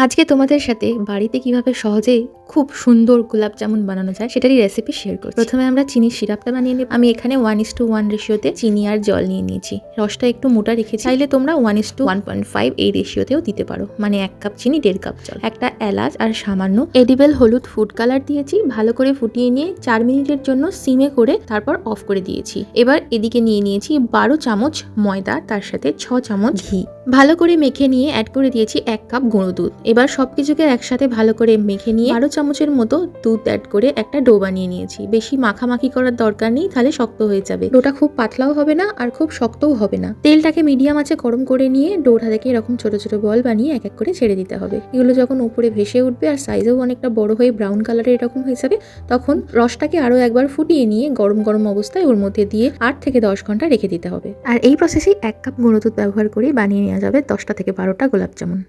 আজকে তোমাদের সাথে বাড়িতে কিভাবে সহজে খুব সুন্দর গোলাপ জামুন বানানো যায় সেটারই রেসিপি শেয়ার করছি। প্রথমে আমরা চিনির সিরাপটা বানিয়ে নেব। আমি এখানে 1:1 রেশিওতে চিনি আর জল নিয়ে নিয়েছি। রসটা একটু মোটা রেখেছি, চাইলে তোমরা 1:1.5 এই রেশিওতেও দিতে পারো, মানে 1 কাপ চিনি 1.5 কাপ জল। একটা এলাচ আর সামান্য এডিবল হলুদ ফুড কালার দিয়েছি। ভালো করে ফুটিয়ে নিয়ে 4 মিনিটের জন্য সিমে করে তারপর অফ করে দিয়েছি। এবার এদিকে নিয়ে নিয়েছি 12 চামচ ময়দা, তার সাথে 6 চামচ ঘি। ভালো করে মেখে নিয়ে অ্যাড করে দিয়েছি 1 কাপ গুঁড়ো দুধ। এবার সবকিছুকে একসাথে ভালো করে মেখে নিয়ে 12 চামচের মতো দুধ অ্যাড করে একটা ডো বানিয়ে নিয়েছি। বেশি মাখামাখি করার দরকার নেই, তাহলে শক্ত হয়ে যাবে। ডোটা খুব পাতলাও হবে না আর খুব শক্তও হবে না। তেলটাকে মিডিয়াম আঁচে গরম করে নিয়ে ডোটা থেকে এরকম ছোট ছোট বল বানিয়ে এক এক করে ছেড়ে দিতে হবে। এগুলো যখন উপরে ভেসে উঠবে আর সাইজেও অনেকটা বড় হয়ে ব্রাউন কালারের এরকম হয়ে যাবে, তখন রসটাকে আরো একবার ফুটিয়ে নিয়ে গরম গরম অবস্থায় ওর মধ্যে দিয়ে 8 থেকে 10 ঘন্টা রেখে দিতে হবে। আর এই প্রসেসেই 1 কাপ গুঁড়ো দুধ ব্যবহার করে বানিয়ে নেওয়া যাবে 10টা থেকে 12টা গোলাপ জামুন।